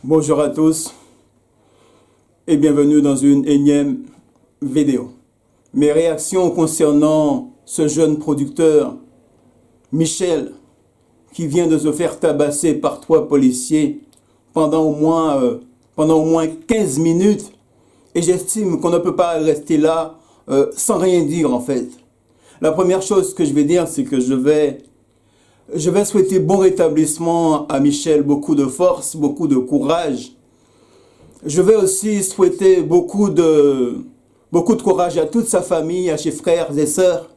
Bonjour à tous et bienvenue dans une énième vidéo. Mes réactions concernant ce jeune producteur, Michel, qui vient de se faire tabasser par 3 policiers pendant au moins 15 minutes. Et j'estime qu'on ne peut pas rester là sans rien dire en fait. La première chose que je vais dire, c'est que je vais souhaiter bon rétablissement à Michel, beaucoup de force, beaucoup de courage. Je vais aussi souhaiter beaucoup de courage à toute sa famille, à ses frères et sœurs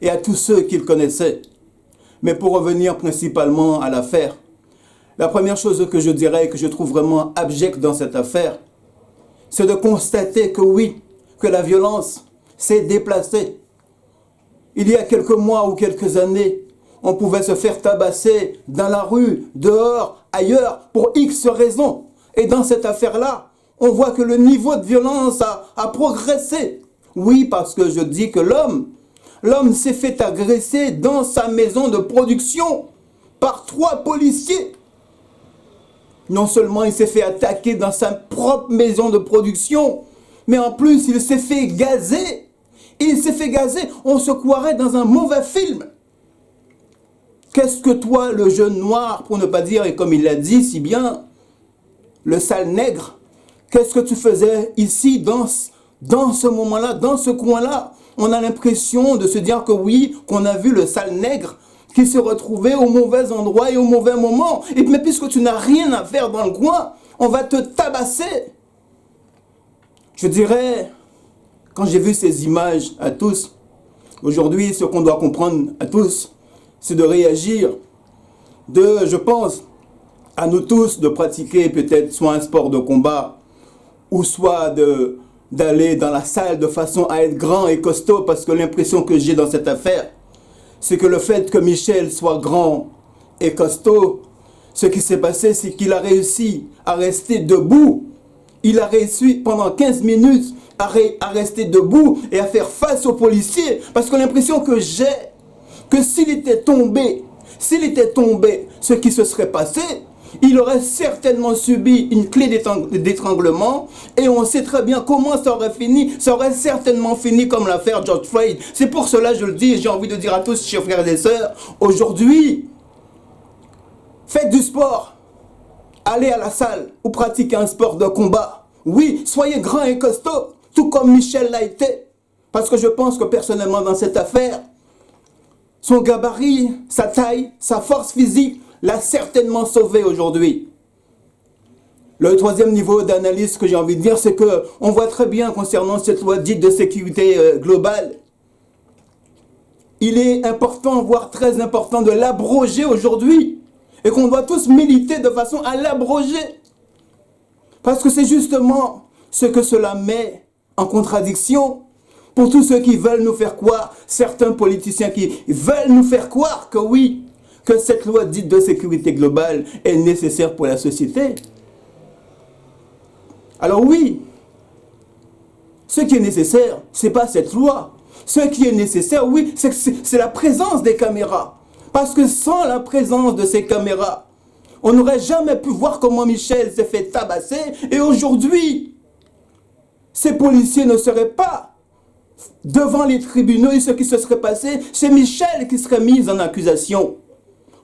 et à tous ceux qu'il connaissait. Mais pour revenir principalement à l'affaire, la première chose que je dirais et que je trouve vraiment abjecte dans cette affaire, c'est de constater que oui, que la violence s'est déplacée. Il y a quelques mois ou quelques années, on pouvait se faire tabasser dans la rue, dehors, ailleurs, pour X raisons. Et dans cette affaire-là, on voit que le niveau de violence a progressé. Oui, parce que je dis que l'homme s'est fait agresser dans sa maison de production par 3 policiers. Non seulement il s'est fait attaquer dans sa propre maison de production, mais en plus il s'est fait gazer. Il s'est fait gazer, on se croirait dans un mauvais film. Qu'est-ce que toi, le jeune noir, pour ne pas dire, et comme il l'a dit si bien, le sale nègre, qu'est-ce que tu faisais ici, dans ce moment-là, dans ce coin-là? On a l'impression de se dire que oui, qu'on a vu le sale nègre qui se retrouvait au mauvais endroit et au mauvais moment. Et mais puisque tu n'as rien à faire dans le coin, on va te tabasser. Je dirais, quand j'ai vu ces images à tous, aujourd'hui, ce qu'on doit comprendre à tous, c'est de réagir, je pense, à nous tous de pratiquer peut-être soit un sport de combat, ou soit d'aller dans la salle de façon à être grand et costaud, parce que l'impression que j'ai dans cette affaire, c'est que le fait que Michel soit grand et costaud, ce qui s'est passé, c'est qu'il a réussi à rester debout. Il a réussi pendant 15 minutes à rester debout et à faire face aux policiers, parce que l'impression que j'ai, que s'il était tombé, ce qui se serait passé, il aurait certainement subi une clé d'étranglement et on sait très bien comment ça aurait fini. Ça aurait certainement fini comme l'affaire George Floyd. C'est pour cela que je le dis et j'ai envie de dire à tous, chers frères et sœurs, aujourd'hui, faites du sport, allez à la salle ou pratiquez un sport de combat. Oui, soyez grand et costaud, tout comme Michel l'a été. Parce que je pense que personnellement dans cette affaire, son gabarit, sa taille, sa force physique l'a certainement sauvé aujourd'hui. Le troisième niveau d'analyse que j'ai envie de dire, c'est qu'on voit très bien concernant cette loi dite de sécurité globale, il est important, voire très important, de l'abroger aujourd'hui. Et qu'on doit tous militer de façon à l'abroger. Parce que c'est justement ce que cela met en contradiction pour tous ceux qui veulent nous faire croire, certains politiciens qui veulent nous faire croire que oui, que cette loi dite de sécurité globale est nécessaire pour la société. Alors oui, ce qui est nécessaire, ce n'est pas cette loi. Ce qui est nécessaire, oui, c'est la présence des caméras. Parce que sans la présence de ces caméras, on n'aurait jamais pu voir comment Michel s'est fait tabasser. Et aujourd'hui, ces policiers ne seraient pas devant les tribunaux et ce qui se serait passé, c'est Michel qui serait mis en accusation.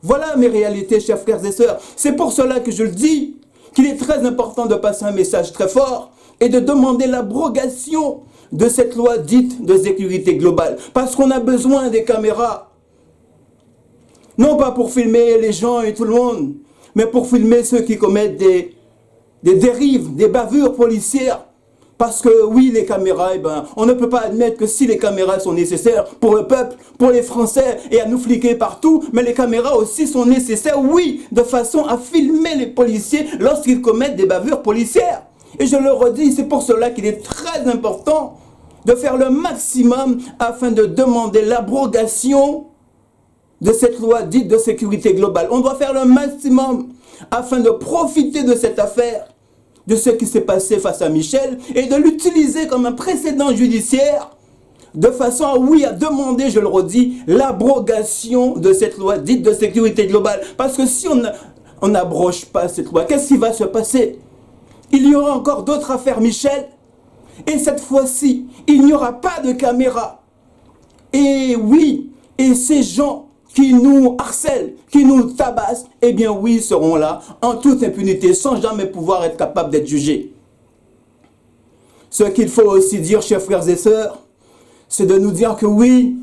Voilà mes réalités, chers frères et sœurs. C'est pour cela que je le dis, qu'il est très important de passer un message très fort et de demander l'abrogation de cette loi dite de sécurité globale. Parce qu'on a besoin des caméras. Non pas pour filmer les gens et tout le monde, mais pour filmer ceux qui commettent des dérives, des bavures policières. Parce que oui, les caméras, on ne peut pas admettre que si les caméras sont nécessaires pour le peuple, pour les Français et à nous fliquer partout, mais les caméras aussi sont nécessaires, oui, de façon à filmer les policiers lorsqu'ils commettent des bavures policières. Et je le redis, c'est pour cela qu'il est très important de faire le maximum afin de demander l'abrogation de cette loi dite de sécurité globale. On doit faire le maximum afin de profiter de cette affaire, de ce qui s'est passé face à Michel et de l'utiliser comme un précédent judiciaire de façon à, oui, à demander, je le redis, l'abrogation de cette loi dite de sécurité globale. Parce que si on n'abroge pas cette loi, qu'est-ce qui va se passer? Il y aura encore d'autres affaires Michel. Et cette fois-ci, il n'y aura pas de caméra. Et oui, et ces gens qui nous harcèlent, qui nous tabassent, eh bien oui, seront là en toute impunité, sans jamais pouvoir être capables d'être jugés. Ce qu'il faut aussi dire, chers frères et sœurs, c'est de nous dire que oui,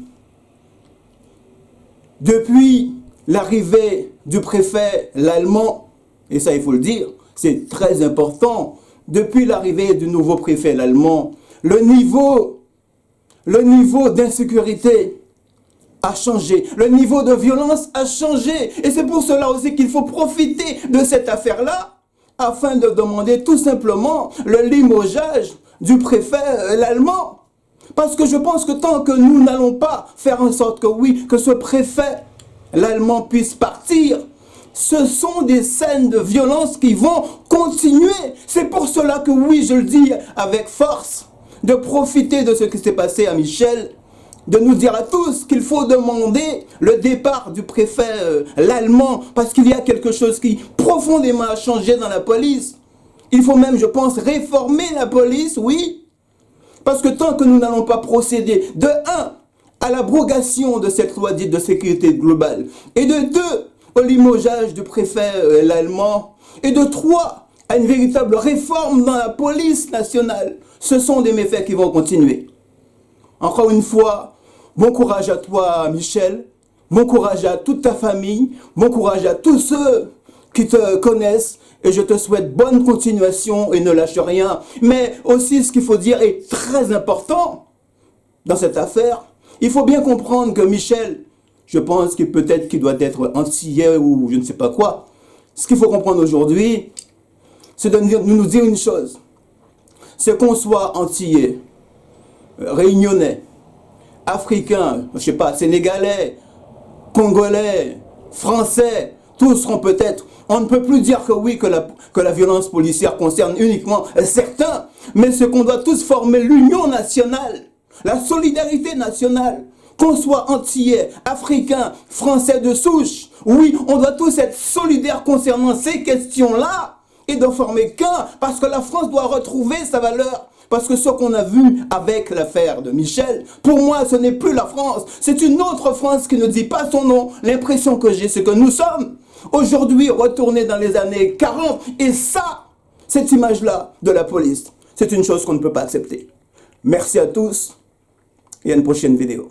depuis l'arrivée du préfet l'Allemand, et ça il faut le dire, c'est très important, depuis l'arrivée du nouveau préfet l'Allemand, le niveau d'insécurité a changé, le niveau de violence a changé. Et c'est pour cela aussi qu'il faut profiter de cette affaire-là afin de demander tout simplement le limogeage du préfet l'Allemand. Parce que je pense que tant que nous n'allons pas faire en sorte que oui, que ce préfet l'Allemand puisse partir, ce sont des scènes de violence qui vont continuer. C'est pour cela que oui, je le dis avec force, de profiter de ce qui s'est passé à Michel, de nous dire à tous qu'il faut demander le départ du préfet l'Allemand, parce qu'il y a quelque chose qui profondément a changé dans la police. Il faut même, je pense, réformer la police, oui, parce que tant que nous n'allons pas procéder, de 1, à l'abrogation de cette loi dite de sécurité globale, et de 2, au limogeage du préfet l'Allemand, et de 3, à une véritable réforme dans la police nationale, ce sont des méfaits qui vont continuer. Encore une fois, bon courage à toi, Michel, bon courage à toute ta famille, bon courage à tous ceux qui te connaissent, et je te souhaite bonne continuation et ne lâche rien. Mais aussi, ce qu'il faut dire est très important dans cette affaire. Il faut bien comprendre que Michel, je pense qu'il peut-être qu'il doit être antillais ou je ne sais pas quoi. Ce qu'il faut comprendre aujourd'hui, c'est de nous dire une chose. C'est qu'on soit antillais, réunionnais, africains, je ne sais pas, sénégalais, congolais, français, tous seront peut-être. On ne peut plus dire que oui, que la violence policière concerne uniquement certains, mais ce qu'on doit tous former l'union nationale, la solidarité nationale, qu'on soit antillais, africains, français de souche. Oui, on doit tous être solidaires concernant ces questions-là et d'en former qu'un, parce que la France doit retrouver sa valeur. Parce que ce qu'on a vu avec l'affaire de Michel, pour moi, ce n'est plus la France. C'est une autre France qui ne dit pas son nom. L'impression que j'ai, c'est que nous sommes aujourd'hui retournés dans les années 40. Et ça, cette image-là de la police, c'est une chose qu'on ne peut pas accepter. Merci à tous et à une prochaine vidéo.